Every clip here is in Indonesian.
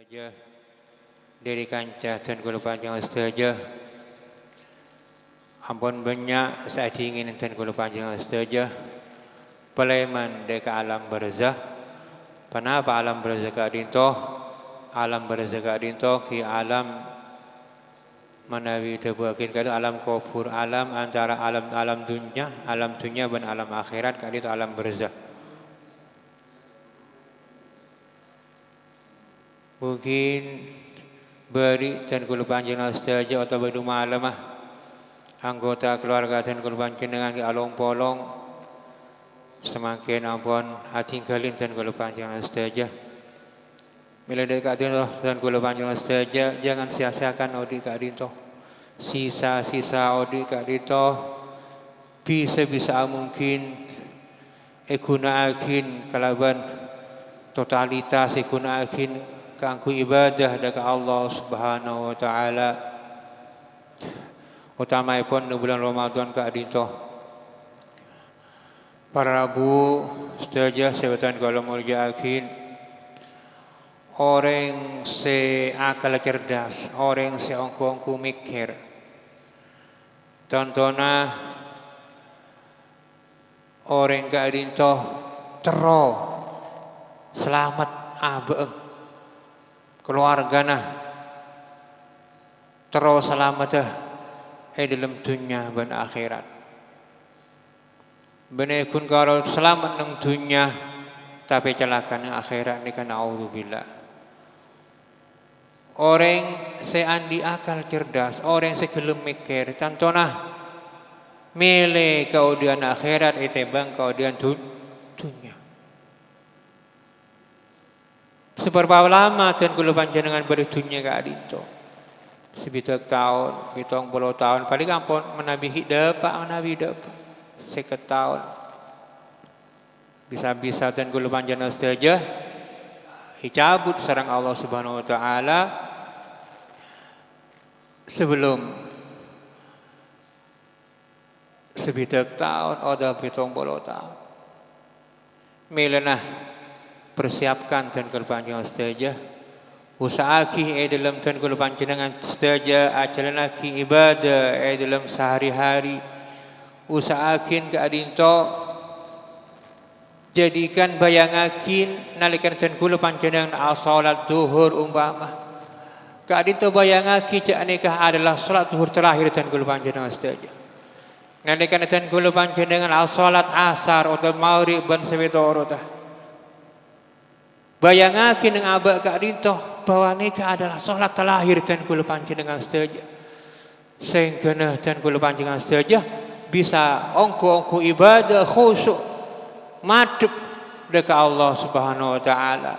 Ustazah dari kancah dan kula panjang Ustazah ampun banyak saya ingin dan kula panjang Ustazah Palaiman deka alam barzah panapa alam barzah ka dinto alam barzah ka dinto ki alam manawi tebuakin kadu alam kubur alam antara alam dunia dan alam akhirat ka dinto alam barzah. Mungkin beri dan kula panjenengan sedaya atau badu malamah anggota keluarga dan kula panjenengan ki along polong semakin ampun atinggalin dan kula panjenengan sedaya. Mila dekat dan kula panjenengan sedaya jangan sia-siakan odi ka dinto. Sisa-sisa odi ka dinto bisa mungkin gunaakin kalaban totalitas gunaakin kanggo ibadah dekat Allah Subhanahu wa taala. Utamaipun di bulan Ramadan ka dinto. Para Rabu sedaya sebatan kula mulyaakin orang se akal cerdas, orang se ongko-ongko mikir. Tontona orang ka dinto tero selamat abeeng keluargana terus selamat dalam dunia dan akhirat. Benar kun kalau selamat nang dunia tapi celaka nang akhirat ni kan naudzubillah. Orang seandi akal cerdas, orang segelem mikir, contohnya milih kemudian akhirat itebang kemudian dunia. Seberapa lama dan kula panjenengan berdunia ka adito? Sebitak tahun, 70 tahun, paling ampun menabi hidup, menabi hidup. 50 tahun. Bisa-bisa dan kula panjenengan saja dicabut sareng Allah Subhanahu wa taala sebelum sebitak tahun atau 70 tahun. Milana persiapkan dan kula panjenengan saja usahakan dalam dan kula panjenengan saja ajalanaki ibadah dalam sehari-hari usahakan ke adinto jadikan bayangakin nalikan dan kula panjenengan salat zuhur umpama ke adinto bayangaki jaknikah adalah salat zuhur terakhir dan kula panjenengan saja nalikan dan kula panjenengan salat asar atau maghrib ban sawetara tah bayangakin yang abak kak dinto bahwa nikah adalah sholat terakhir dan kula panjenengan saja sehingga dan kula panjenengan saja bisa ongko ibadah khusyuk madhep dekat Allah Subhanahu wa taala.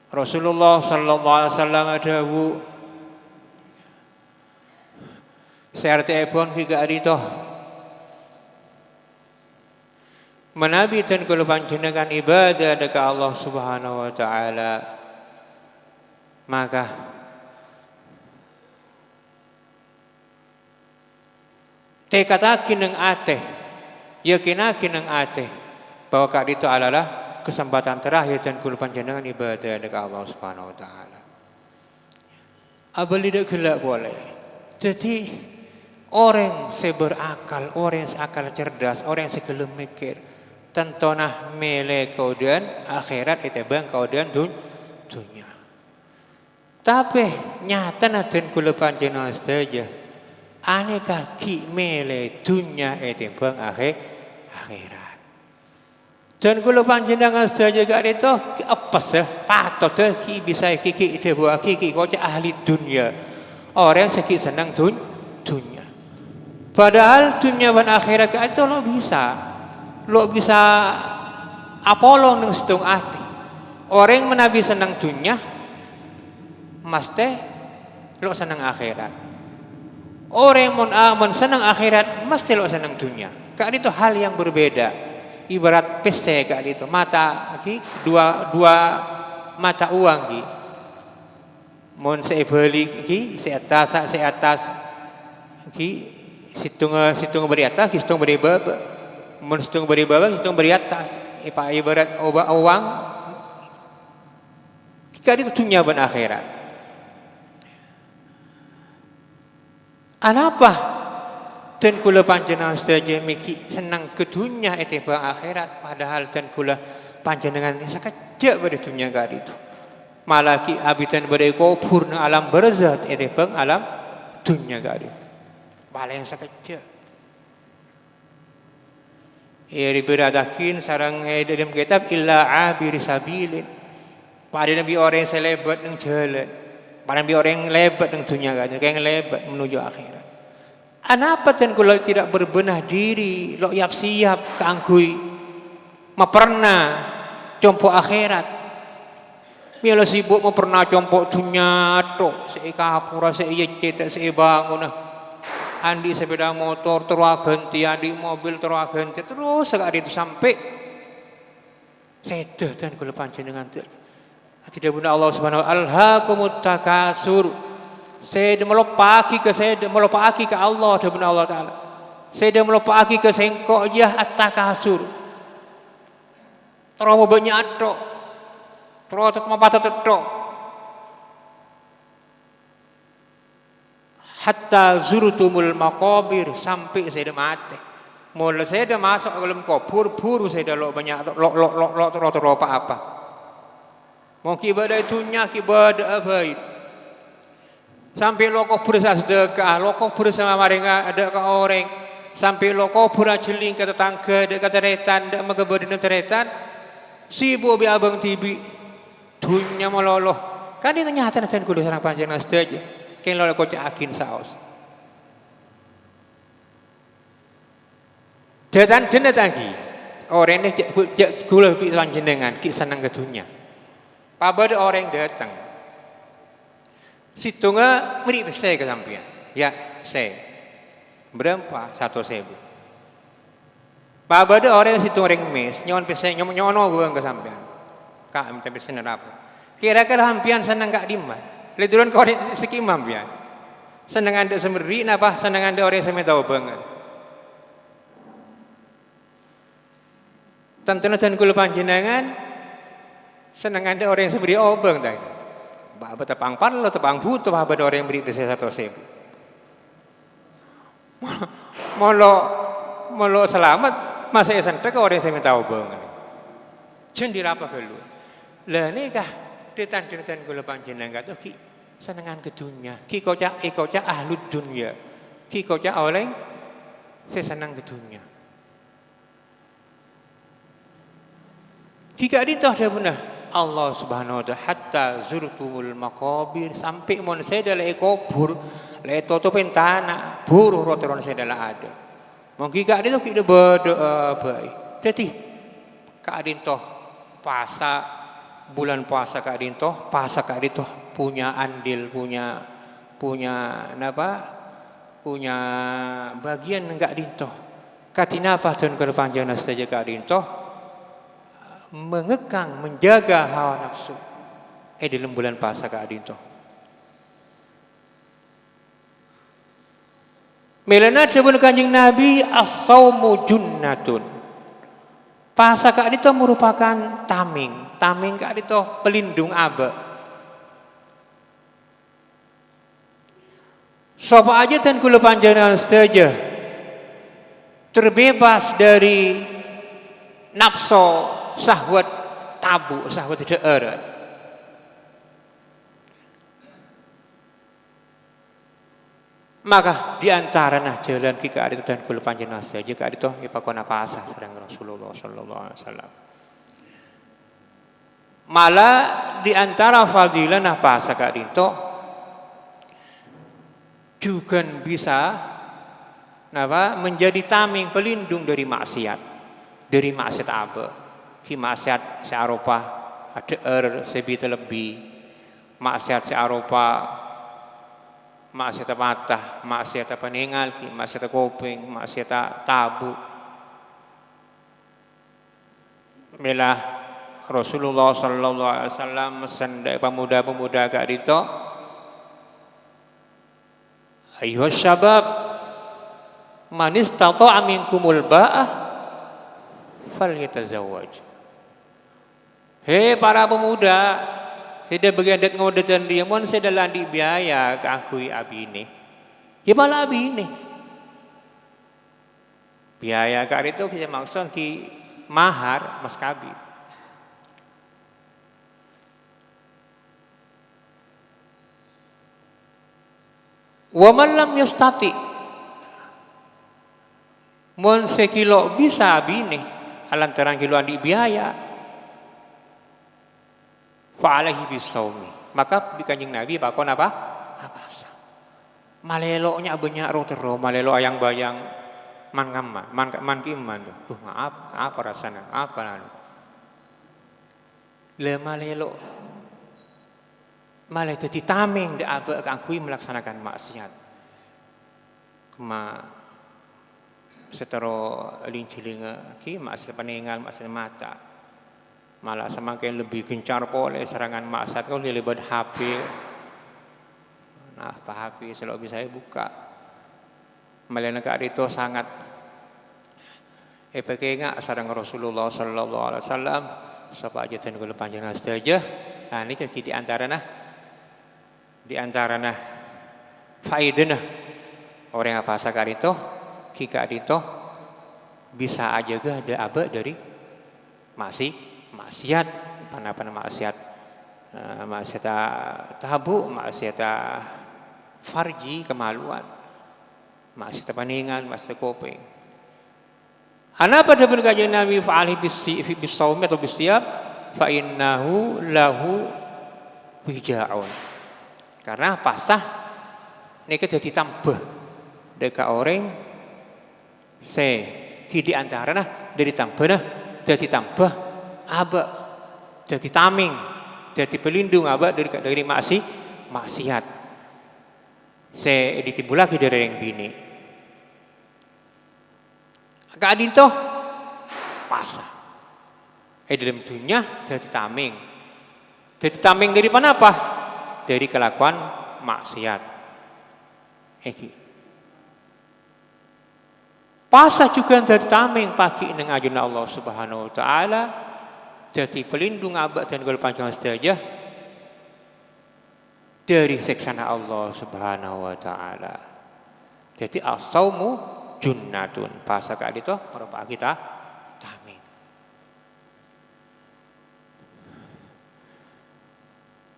Rasulullah sallallahu alaihi wasallam adawu sertepon higa adito menabi dan kula panjenengan ibadah dekat Allah Subhanahu wa taala maka tekadakin ng ate yakinakin ng ate bahwa kak dito adalah kesempatan terakhir dan kula panjenengan ibadah dekat Allah Subhanahu wa taala. Abal tidak gelak boleh. Jadi orang seberakal, orang seakal cerdas, orang segelem mikir tentonah mele kemudian akhirat itebang kemudian dunia. Tapi nyata dan kula panjenengan saja aneka ki mele dunia itebang akhirat. Dan kula panjenengan saja gak itu apa sih patut ki bisa ki itebu ki kok ahli dunia. Orang sekit senang dunia. Padahal dunia dan akhirat itu lo bisa apolong nang situng ati. Orang menabi senang dunia, mesti lo senang akhirat. Orang mun senang akhirat, mesti lo senang dunia. Kak itu hal yang berbeda. Ibarat pese kak itu mata ki dua mata uang ki. Mun sebeli ki seatas ki situng beri atas, ki situng beri bawah. Mun situng beri bawah, situng beri atas. Ibarat uang Kika itu dunia dan akhirat. Anapa dan kula panjenengan sedaya miki senang ke dunia itu bang akhirat, padahal dan kula panjenengan sekejap pada dunia kali itu. Malah ki abitan pada kubur nang alam barzah itu bang alam dunia kali. Paling sekejap. Ya diberadakin sarang dalam kitab illa abir sabilin. Pada nabi orang yang selebat nang jalan. Pada nabi orang yang lebat nang dunia kali, kayak lebat menuju akhirat. Anapa dan kalau tidak berbenah diri, lo siap keanggui, ma pernah compok akhirat. Mila sibuk ma pernah compok dunia tok, seikapura, seiyecet, seibangun. Andi sepeda motor terus ganti, andi mobil terus ganti, terus sekali itu sampai sedah dan kalau panjenengan tidak benar Allah Subhanahu wa taala alhaakumut takasur. Saya melopaki ke Allah dan benar Allah taala. Saya melopaki ke sengkok ya at-takasur. Terus banyak tok. Terus mapata tok. Hatta zurtumul maqabir, sampai saya mati. Mula saya masuk ke dalam kubur, buru saya lo banyak lo apa. Mungkin ibadah itunya ibadah baik. Sampai lo kubur sedekah, lo kubur sama mereka ada ke orang. Sampai lo kubur jeling ke tetangga, ada ke teretan, ada mengebodin teretan. Sibuk bi abang tibi, dunia meloloh. Kan itu nyata dan kudu sarang panjenengan saja. Kain lo kocak akin saus. Dan lagi orang ini gula pi panjenengan ki senang ke dunia. Pabada orang datang. Situngnya mirip saya ke sampean. Ya, saya. Berapa? 1.000. Pabada orang situng orang mes, nyon pesen nyono gua ke sampean. Kak minta pesen apa? Kira-kira sampean senang kak dimana? Leturan kau sekimam ya. Senang anda semeri napa? Senang anda orang yang tahu banget. Tentunya dan kula panjenengan senang anda orang yang semeri obeng dah. Bapa tepang parlo tepang butuh bapa orang yang beri saya 1.000. Molo selamat masa sampai ke orang yang tahu banget. Jangan dirapa dulu. Lah nikah detan kula panjenengan tu ki senengan ke dunia. Ki kocak ahlud dunia. Ki kocak oleh saya senang ke dunia. Ki kadi toh ada benar Allah Subhanahu wa taala hatta zurtumul maqabir, sampai mon saya dalam kubur le toto pentana buruh roteron saya dalam ada. Mungkin kadi toh kita berdoa baik. Jadi kadi toh bulan puasa Kak Dinto, puasa Kak Dinto punya andil, punya bagian Kak Dinto. Katina apa tuan kepanjangan saja Kak Dinto mengekang, menjaga hawa nafsu. Dalam bulan puasa Kak Dinto. Melana sebelum kanjeng Nabi as-saumu junnatun. Puasa Kak Dinto merupakan tameng. Tameng Kak Dinto pelindung aba. Sopa aja dan kula panjenengan saja terbebas dari nafsu syahwat tabu, syahwat tidak erat. Maka diantara jalan kita ada dan kula panjenengan saja Kak Dinto ipakona puasa sareng Rasulullah sallallahu alaihi wasallam. Malah diantara fadilah puasa Kak Dinto juga bisa menjadi tameng pelindung dari maksiat apa? Ki maksiat searopa ada sebita lebih, maksiat searopa maksiat mata, maksiat peninggal, maksiat kuping, maksiat tabu. Melah Rasulullah sallallahu alaihi wasallam mesen pemuda-pemuda Kak Dinto, ayuhas syabab, man istata'a minkumul ba'ah falyatazawwaj. Hei para pemuda, Saya bagian dat ngodetan dia mon saya dalam di biaya ke akui abine. Ya malah abine. Biaya kali itu kita maksud ki mahar mas kabi. Wa man lam yastati. Mon sekilo bisa abine alantaran kiloan di biaya. Fa'alaihi bisawmi. Maka di Kanjeng Nabi bakon apa? Puasa. Maleloknya banyak rotero, malelok ayang bayang man ngamma, man kiman tuh. Duh maaf, apa rasanya? Apa lalu? Le malelok malah jadi tameng de apa kangkui melaksanakan maksiat. Kema setero lincilinga ki maksiat peninggal maksiat mata. Malah semakin lebih gencar oleh serangan maksiat kau lebat HP. Nah, Pak HP selalu bisa buka. Malah negara itu sangat pengenga sareng Rasulullah sallallahu alaihi wasallam sapa aja ten kula panjenengan saja. Nah, ini di antara faedahna orang apa sakar itu kika itu bisa aja ga ada aba dari maksiat maksiat tabu, maksiat farji, kemaluan, maksiat paningan, maksiat kopeng. Ana pada berkajian Nabi fa'alhi bisawmi atau bisyab fa innahu lahu wija'un. Karena pasah niki jadi tambah deka orang di antara dari tambah jadi tambah aba jadi taming jadi pelindung aba dari maksiat ditimbul lagi dari yang bini keadaan toh pasah dalam dunia jadi taming dari mana apa dari kelakuan maksiat pasah juga dari taming pagi neng ajuna Allah Subhanahu wa taala jadi pelindung abad dan gol panjang saja dari siksaan Allah Subhanahu wa taala. Jadi as-saumu junnatun. Pasal kali itu merupakan kita taming.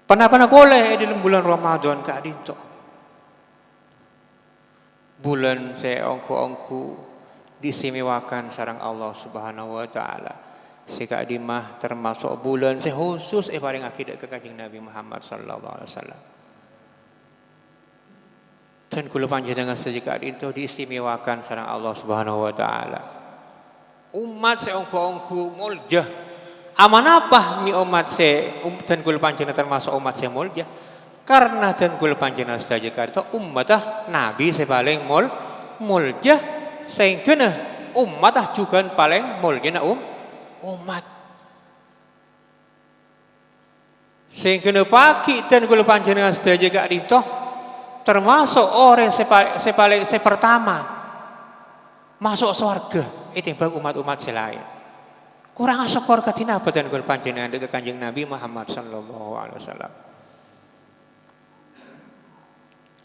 Pernah boleh di bulan Ramadan kali itu. Bulan saya ongku diistimewakan sareng Allah Subhanahu wa taala. Sika dimah termasuk bulan saya khusus paling akidah ke Kanjeng Nabi Muhammad sallallahu alaihi wasallam. Dan kula panjenengan sejika itu diistimewakan sareng Allah Subhanahu wa taala. Umat saya ongku muljah. Aman apa mi umat saya dan kula panjenengan termasuk umat saya muljah? Karena dan kula panjenengan sejika itu umatah Nabi saya paling muljah sehingga umatah juga paling muljah umat sehingga pagi dan kula panjenengan sedaya gak dito termasuk orang paling pertama masuk surga itu bang umat-umat selain kurang syukur katina apa dan kula panjenengan dengan Kanjeng Nabi Muhammad sallallahu alaihi wasallam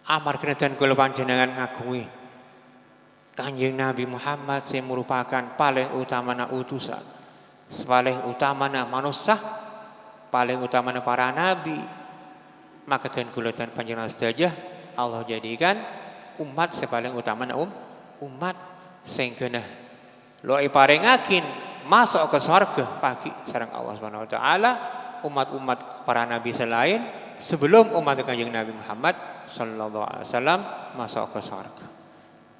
amar kena dan kula panjenengan ngagumi Kanjeng Nabi Muhammad saya merupakan paling utama utusan paling utama manusia, paling utama para nabi. Maka dan kula dan panjenengan saja Allah jadikan umat sepaling utama umat sehingga lo paringakin masuk ke surga pagi sareng Allah Subhanahu wa taala umat-umat para nabi selain sebelum umat Kanjeng Nabi Muhammad sallallahu alaihi wasallam masuk ke surga.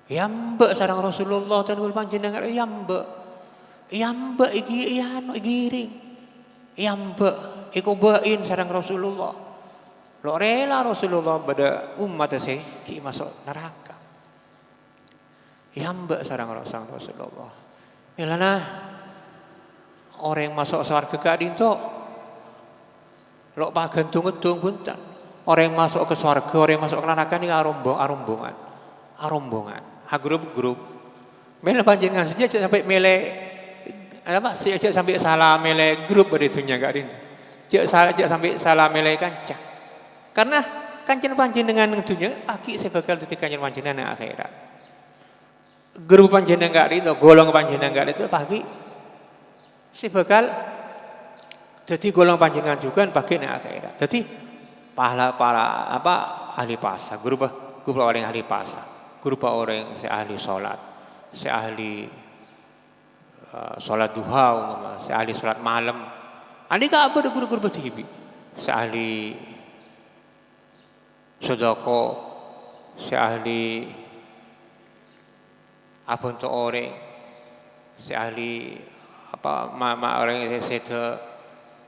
Yambe sareng Rasulullah dan kula panjenengan Yambe giring. Yambe iku bain sareng Rasulullah. Lo rela Rasulullah pada umat saya ki masuk neraka. Yambe sareng Rasulullah. Milana orang yang masuk surga gak dinto. Lo pagantung-gantung buntan. Orang yang masuk ke surga, orang yang masuk ke neraka ini arombongan. Ha grup. Mele panjenengan saja sampai mele apa sejak sampai salah mele grup pada dunia gak dinto. cek sampai salah melai kancah. Karena kanjeng panjenengan yang dunia pagi saya bakal dadi kanjeng panjenengan yang akhirat. Guru panjenengan itu, golong panjenengan itu pagi saya bakal jadi golong panjenengan juga pagi yang akhirat. Jadi pahala para ahli pasar, guru orang ahli pasar, guru orang yang ahli sholat, saya ahli sholat duha, saya ahli sholat malam. Andi ka apa guru-guru bertibi, saya ahli sodako, saya ahli apa untuk orang, saya ahli orang yang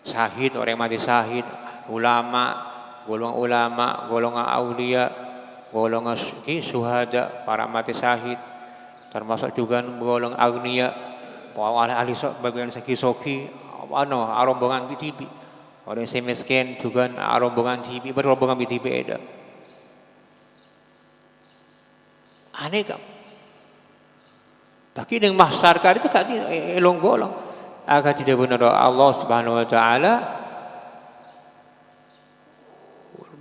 syahid, orang yang mati syahid, golongan ulama, golongan aulia, golongan syuhada, para mati syahid, termasuk juga golongan agniya, ahli bagian saki-soki, rombongan BTB, orang yang miskin juga rombongan TV, berombongan BTB ada. Aneh kan? Tapi dengan masyarakat itu kan elong golong, agar tidak benar Allah Subhanahu Wa Taala.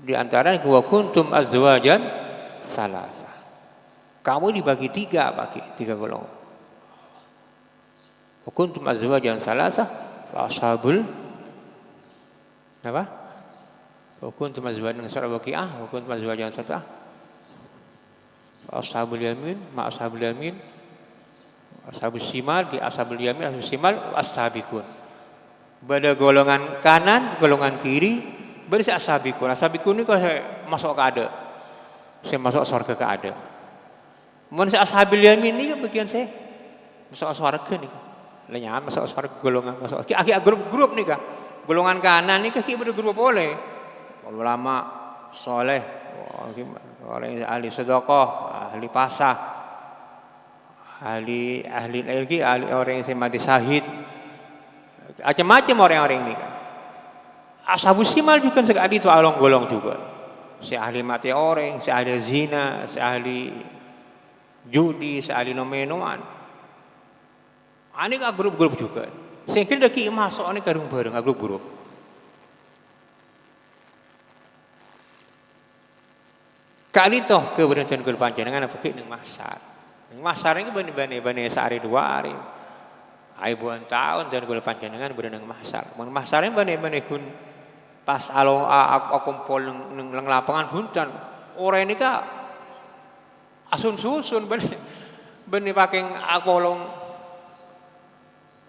Di antara wa kuntum azwajan salasa. Kamu dibagi tiga golongan. Wa kuntum azwajan salasa fa ashabul apa? Wa kuntum azwajan salasa wa kuntum azwajan salasa. Fa ashabul yamin ma ashabul yamin. Ashabus shimal di ashabul yamin ashabus shimal as-sabiqun. Pada golongan kanan, golongan kiri berisi ashabikun. Ashabikun ini kalau saya masuk ke ada, saya masuk surga ke ada. Mohon saya ashabil yamin ini kan bagian saya masuk surga nih. Lenyahan masuk surga golongan masuk. Akhir grup nih kan. Golongan kanan ini kaki bergrup boleh. Ulama soleh, orang ahli sedekah, ahli pasah, ahli orang yang mati syahid, macam-macam orang-orang ini kan. Ashabus shimal juga sekali itu along golong juga. Si ahli mati orang, si ahli zina, si ahli judi, si ahli nomenoan. Ini kan grup-grup juga. Sehingga daki masuk ini karung bareng grup-grup. Kali toh keberhentian guru panjenengan apa ning masar. Ning masar ini bani sehari dua hari. Ribuan tahun dan guru panjenengan berenang masar. Mun masar ini bani kun pas aku kumpul nang lapangan buntan. Orang ini ka asun susun bani pakai akolong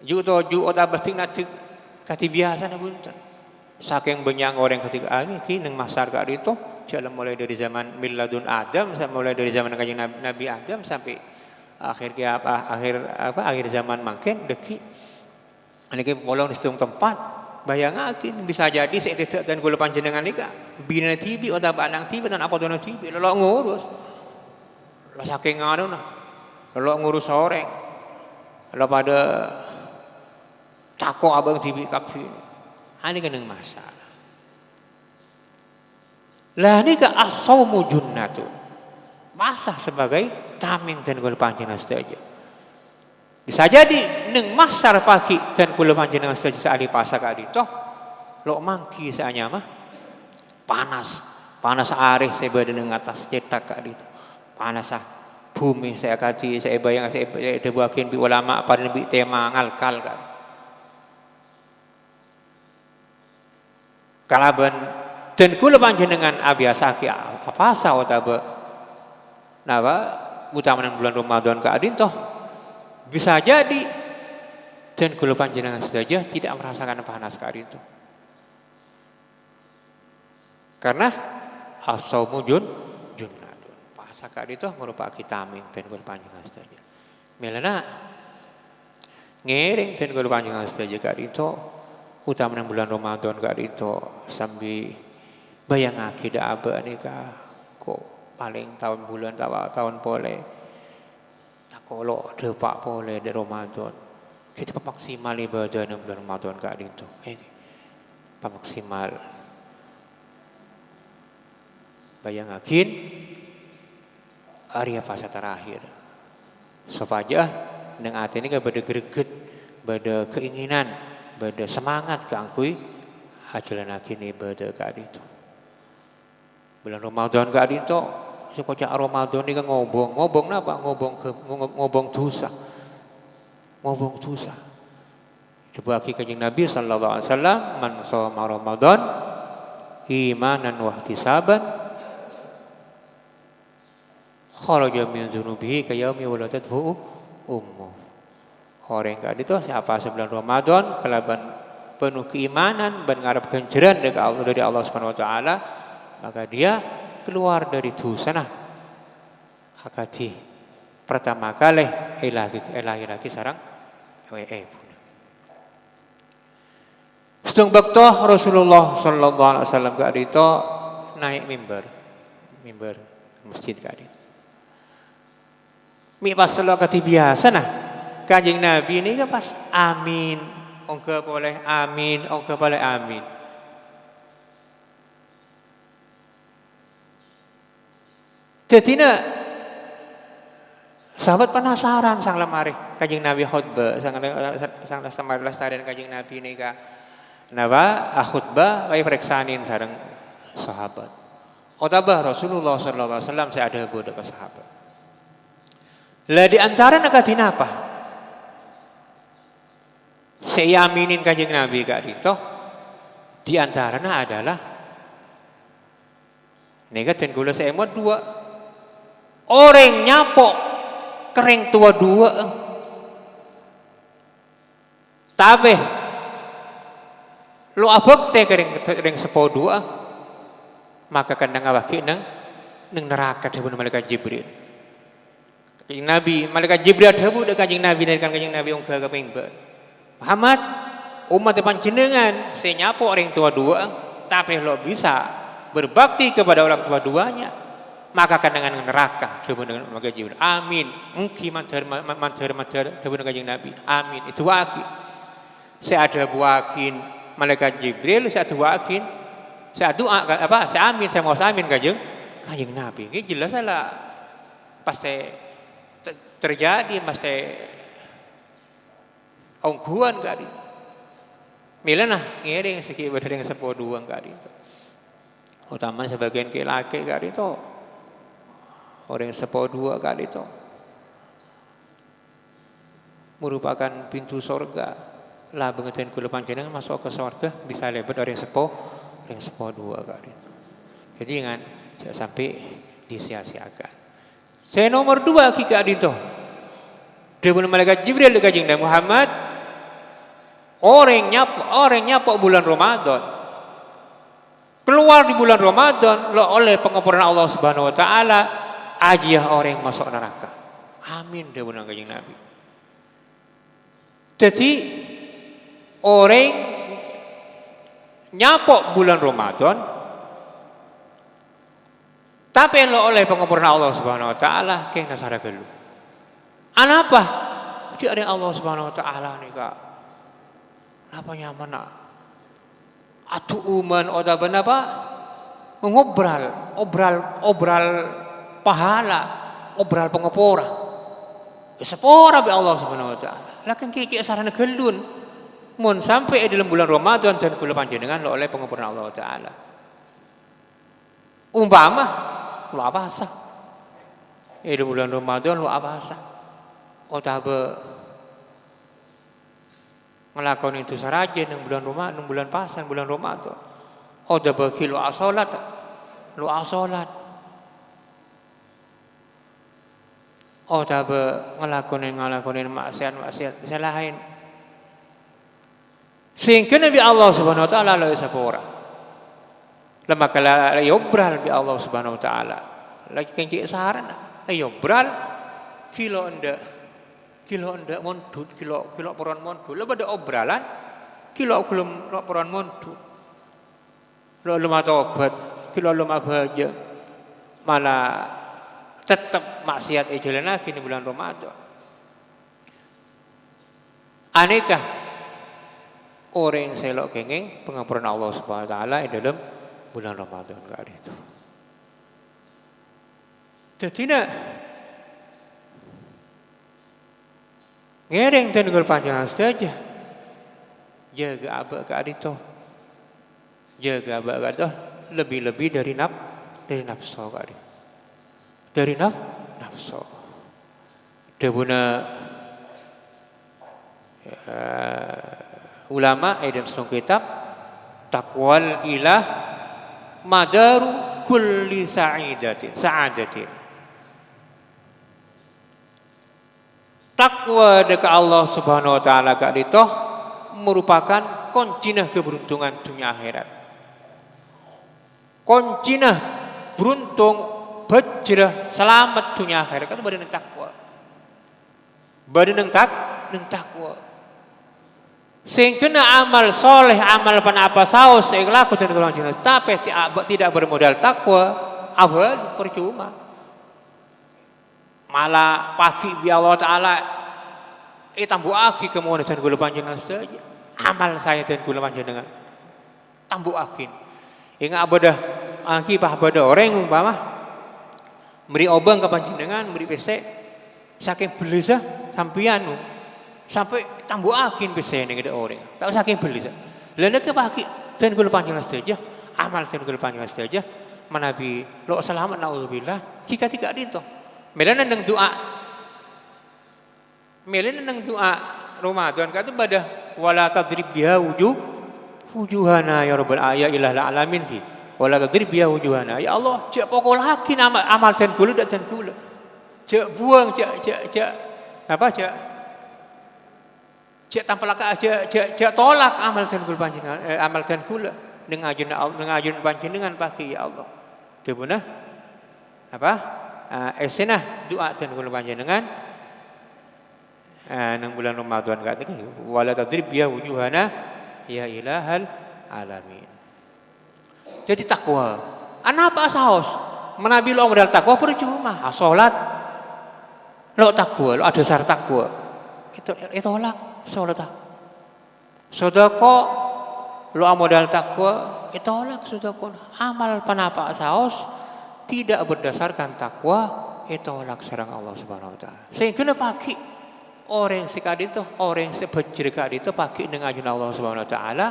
juta batik nanti kati biasa na buntan. Saking banyak orang ketika ini nang masar ka dito, jalan mulai dari zaman miladun Adam, mulai dari zaman kanjeng Nabi Adam sampai akhir zaman makin deki. Ini polong di setiap tempat. Bayangakin bisa jadi saya dan gula panjenengan ini kak bina TV atau banang TV dan apa tuh TV lalu ngurus lalu saking nganu nah lalu ngurus orang lalu pada takut abang TV kapi ini kan yang masalah lah ini kak asaumu junnatu masa sebagai taming dan gula panjenengan saja. Bisa jadi neng masar pagi dan kula panjenengan saja ahli pasar kali toh lo mangki saanya mah panas arih saya berada neng atas cetak kali itu panas bumi saya kaji saya bayang saya debuakin bi ulama pada bi tema ngalkal kan kalaban dan kula panjenengan abiasa ki apa sah otabe napa utama bulan Ramadan ka adin toh bisa jadi dan kula panjenengan saja tidak merasakan panas kali itu. Karena as-saumu junnatun. Puasa kali itu merupakan vitamin dan kula panjenengan saja. Melana ngering dan kula panjenengan saja kali itu utama bulan Ramadan kali itu sambil bayang akidah aba nika kok paling tahun bulan tahun boleh. Kalau depak boleh di Ramadan, kita maksimal ibadah dalam bulan Ramadan kali itu. Maksimal. Bayangakin area fase terakhir. Supaya neng ati ini bada greget, bada keinginan, bada semangat keangkui hajalanakin ibadah kali itu. Bulan Ramadan kali itu, sekocak Ramadan ini kan ngobong apa? Ngobong dosa. Ngobong dosa. Coba lagi kanjeng Nabi sallallahu alaihi wasallam, man shoma Ramadan imanan wa ihtisaban kharaja min dzunubihi ka yaumi waladathu ummu. Orang kali itu siapa sebulan Ramadan kelaban penuh keimanan dan ngarep ganjaran dari Allah Subhanahu wa taala, maka dia keluar dari dosa nah. Akadi pertama kali lagi sarang Sedang bakto Rasulullah sallallahu alaihi wasallam kali itu naik mimbar masjid kali. Mi pas kati biasa nah. Kanjeng Nabi ini kan pas amin, ongke boleh amin, ongke boleh amin. Jadi sahabat penasaran sang lemari kanjeng Nabi khutbah, sang lemari lestarian kanjeng Nabi ini ka. Napa khutbah bae periksanin sareng sahabat. Otabah Rasulullah sallallahu alaihi wasallam saya ada bodoh ke sahabat. Lah di antara nakadina apa? Saya aminin kanjeng Nabi kak dito. Di antaranya adalah negatif gula saya mau dua orang nyapok kering tua dua tabe lo abek teh kering sepo dua maka kandang awaki neng neraka debu malaikat Jibril kanjeng Nabi malaikat Jibril debu dek kanjeng Nabi dan kanjeng Nabi ongga ke mimbar Muhammad umat panjenengan saya nyapo orang tua dua tapi lo bisa berbakti kepada orang tua duanya maka akan dengan neraka debu dengan malaikat Jibril amin mungkin mancar debu dengan kanjeng Nabi amin itu wakil saya ada buakin malaikat Jibril saya doakin saya doa apa saya amin saya mau amin kanjeng Nabi ini jelas lah pasti terjadi pasti ongguan kali milana ngiring segi badeng sepo dua kali itu utama sebagian laki kali itu orang sepo dua kali itu merupakan pintu surga lah pengertian kula panjenengan masuk ke surga bisa lebat orang sepo dua kali itu jadi jangan sampai disia-siakan. Saya nomor 2 kika adito depan malaikat Jibril dekat kanjeng Muhammad orang nyapa bulan Ramadan keluar di bulan Ramadan lo oleh pengampunan Allah Subhanahu wa taala aja orang masuk neraka amin depan kanjeng Nabi. Jadi orang nyapok bulan Ramadan tapi lo oleh pengampunan Allah Subhanahu wa taala kena nasara gelu. Anapa? Di ada Allah Subhanahu wa taala nih Kak. Napa nyaman nak? Atu uman oda benapa? Obral pahala, obral pengepora. Sepora be Allah Subhanahu wa taala. Lakin kiki sarana gelun. Mun sampai di dalam bulan Ramadan dan kula panjenengan lo oleh pengampunan Allah taala. Umpama lo apa sah? Di bulan Ramadan lo apa sah? Otabe ngelakoni itu saraja nang bulan Ramadan, nang bulan pasan bulan Ramadan. Otabe kilo asolat, lo asolat. Otabe ngelakoni maksiat lain. Sehingga Nabi Allah Subhanahu wa taala la sapora. Lama kala yobral bi Allah Subhanahu wa taala. Lagi kencik sarana. Yobral kilo enda mondut kilo poron mondut. Leba ada obralan kilo kulum poron mondut. Lo luma tobat kilo luma bahagia malah tetap maksiat jalan lagi di bulan Ramadan. Aneka orang yang selok kenging pengampunan Allah Subhanahu wa taala di dalam bulan Ramadan kali itu. Jadi nak ngereng dan panjangan saja jaga abak kali itu jaga baga tuh lebih-lebih dari nafsu kali. Dari nafsu. Debuna ulama dalam selong kitab takwal ilah madaru kulli sa'adatin. Takwa dekat Allah Subhanahu wa taala kak itu merupakan kuncinya keberuntungan dunia akhirat. Kuncinya beruntung bejrah selamat dunia akhirat itu badan takwa. Badan takwa. Sehingga amal soleh, amal apa saus ikhlas dan golongan jenis, tapi tidak bermodal takwa, awal percuma. Malah pagi bi Allah Taala tambu aki kemudian dan gula panjenengan saja. Amal saya dan gula panjenengan tambu akin. Ingat abada aki abada orang umpama beri obang ke panjenengan, beri pesek saking beleza sampian sampai tambu akin pesek ning orang. Tak saking beleza. Lha ke pagi dan gula panjenengan saja. Amal dan gula panjenengan saja. Manabi lo selamat naudzubillah jika tidak dinto. Melana nang doa Ramadan kata pada wala tadrib biha wujuhana ya rabbal ya ilah alamin ki wala tadrib biha wujuhana ya Allah cak pokok laki amal dan kula cak buang cak tampalaka cak tolak amal dan kula panjenengan amal dan kula dengan ajun panjenengan pakai ya Allah debuna esenah doa dan kula panjenengan nang bulan Ramadan kata wala tadrib ya wujuhana ya ilahal alamin. Jadi takwa. Apa saos? Menabi lo modal takwa percuma. Salat lo takwa, lo ada dasar takwa. Itu olak salat. Sedekah lo modal takwa, itu olak sedekah. Amal panapa saos tidak berdasarkan takwa itu olak sareng Allah Subhanahu wa taala. Sehingga pagi orang sekali itu orang sebejir kali itu pakai dengan ajun Allah Subhanahu wa taala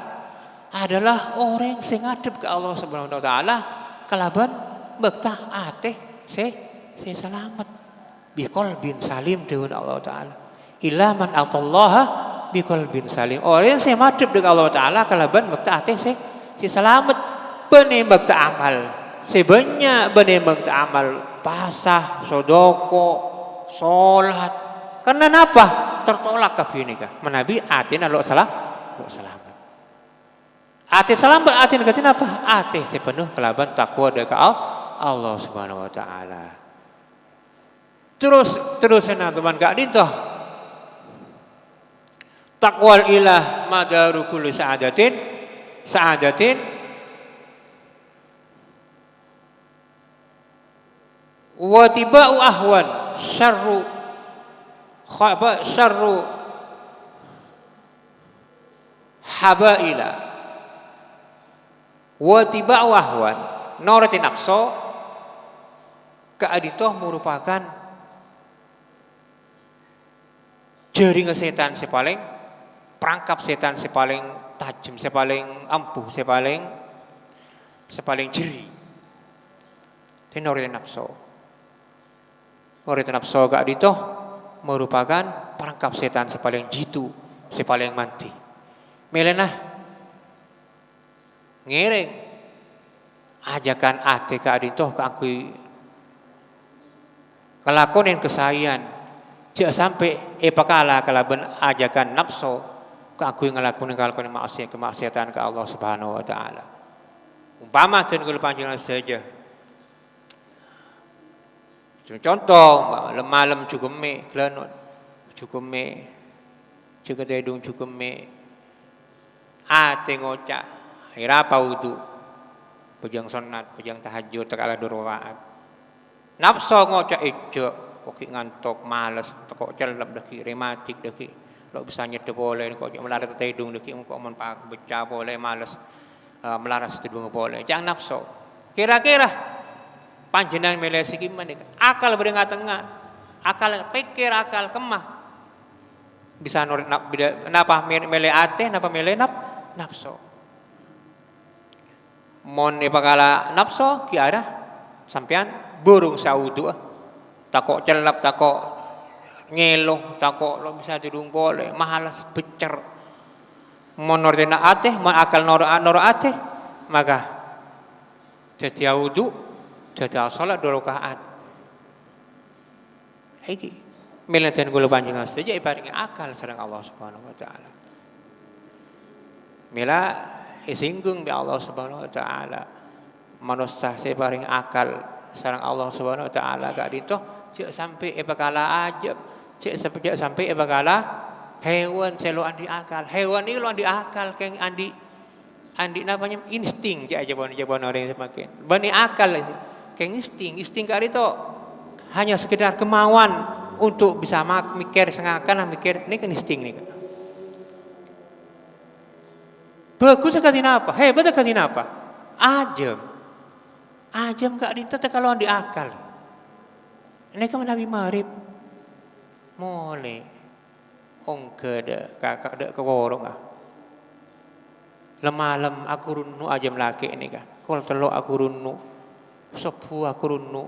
adalah orang sing ngadep ke Allah Subhanahu wa taala kalaban bektah ateh se selamat biqalbin salim dengan Allah taala. Illa man atallaha biqalbin salim. Orang sing ngadep dengan Allah taala kalaban bektah ateh se selamat benih bektah amal. Sebanyak benih bektah amal pasah, sodoko, salat. Karena apa? Tertolak kebinika. Menabi atin lo selamat. Ati selamat atin katin apa? Ati sepenuh kelaban takwa dekat Allah Subhanahu wa taala. Terus teman kak dinto. Takwal ilah madaru kulli sa'adatin wa tiba'u ahwan syarru habaila wa tiba'u ahwan norati nafsu keaditoh merupakan jaringan setan sepaling perangkap setan sepaling tajam sepaling ampuh sepaling jeri norati nafsu keaditoh merupakan perangkap setan sepaling jitu, sepaling manti. Melenah ngereng ajakan ate ka adito ka angkui kelakonin kesayan jak sampai pakala kalaban ajakan nafsu ka angkui ngelakonin kemaksiatan ke Allah Subhanahu wa taala. Umpama ten kula panjenengan saja contoh malam cukeme klanot cukeme ceketedung cukeme ate ngocak ira paudu pejang sunat pejang tahajud takala durwaat nafsu ngocak ijo koki ngantok malas kok celep deki rematik deki lo bisa nyete boleh kok melarat tedung deki kok mon pak beca boleh malas melaras tedung boleh jangan nafsu kira-kira panjenengan milih siki manik akal beri tengah akal pikir akal kemah bisa napa milih ate napa milih nafsu Mon ipakala nafsu ki ada sampean burung saudu takok celap takok ngelo takok lo bisa tidung boleh mahalas becer monor dena ate mon akal noro ate maka jadi wudu jadi salat 2 rakaat iki milanten kula panjenengan saja ibaring akal sareng Allah Subhanahu wa taala mila isinggung bi Allah Subhanahu wa taala manusia separing akal sareng Allah Subhanahu wa taala gak dito cek sampai epakala ajab cek sampai epakala hewan selo andi akal hewan ini lo andi akal keng andi namanya insting cek aja bon orang semakin bani akal keng insting gak dito hanya sekedar kemauan untuk bisa mikir sengakan mikir ini kan insting nih kan bagus sekali apa? Hebat sekali apa? Ajam gak ditata kalau di akal. Ini kan Nabi Marib. Mulai. Ongke de kakak de keworong ah. Lemalam aku runu ajam laki ini kan. Kalau telok aku runu. Sopu aku runu.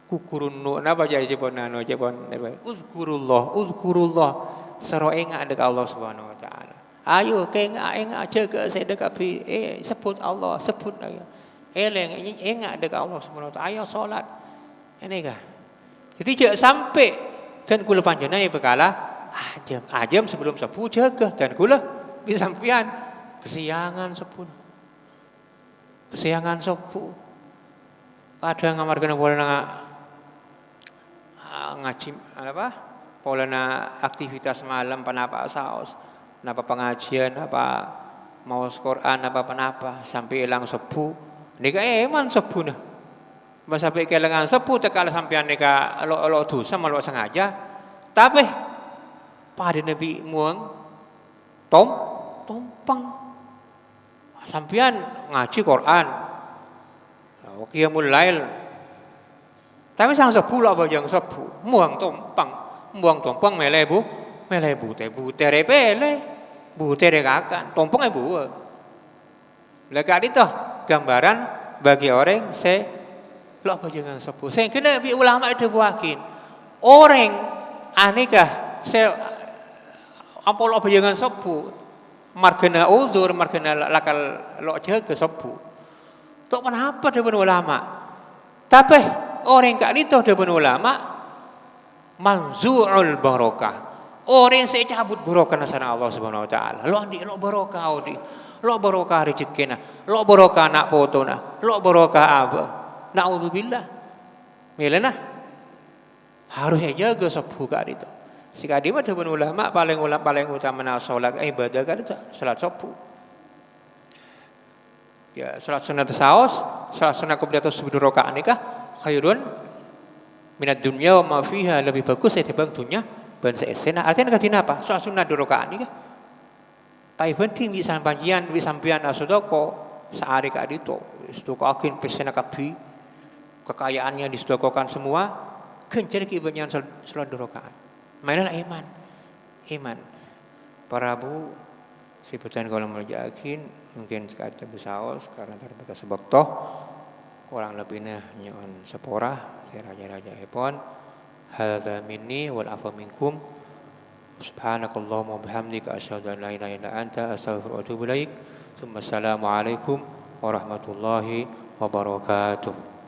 Kukurunu. Napa jadi jebon nano jebon. Uzkurullah. Sero ingat dekat Allah Subhanahu wa taala. Ayo enggak jaga saya dekat sebut Allah sebut eleng enggak dekat Allah Subhanahu wa taala ayo salat ini kah jadi jangan sampai dan kula panjenengan bekala ajam sebelum sepuh jaga dan kula disampian kesiangan sepuh kadang ngamarkeun polana ngaji apa polana aktivitas malam panapa saos napa pengajian apa mau Quran apa sampai hilang sepuh nika eman sepuh nah sampai kehilangan sepuh tekala sampean nika lo dosa malu sengaja tapi pada Nabi muang tompang sampean ngaji Quran qiyamul lail tapi sang sepuh lah bajang sepuh muang tompang melebu tere pele bu tere kakan tompong ibu lega itu gambaran bagi orang lo apa jangan sepuh saya kena bi ulama itu buakin orang anikah apa lo apa jangan sepuh margena uzur margena lakal lo jaga sepuh tok kenapa depan ulama tapi orang kak itu depan ulama manzu'ul barokah orang saya cabut barokah nasana Allah Subhanahu wa taala. Lo barokah lo barokah rezekina, lo barokah anak potona, lo barokah abang. Naudzubillah. Milana harus jaga sepuh kali itu. Sikadi mah depan ulama paling utama na salat ibadah kan itu salat sepuh. Ya salat sunat saos, salat sunat qabla subuh rakaat nikah khairun minad dunya wa ma fiha lebih bagus ketimbang dunia bangsa esena artinya katina apa soal sunnah 2 rakaat nikah tapi penting bisa sampean asodoko sehari kak dito sedoko akin pesena kapi kekayaannya disedokokan semua kencana kibanya salat 2 rakaat mainan iman para bu sebutan kalau mau yakin mungkin sekali bersaos karena terbatas sebab toh kurang lebihnya nyon sepora saya raja epon hadza minni wal afu minkum subhanakallahumma wa bihamdika asyhadu an la ilaha illa anta astaghfiruka wa atubu ilaik. Assalamu alaikum warahmatullahi wabarakatuh.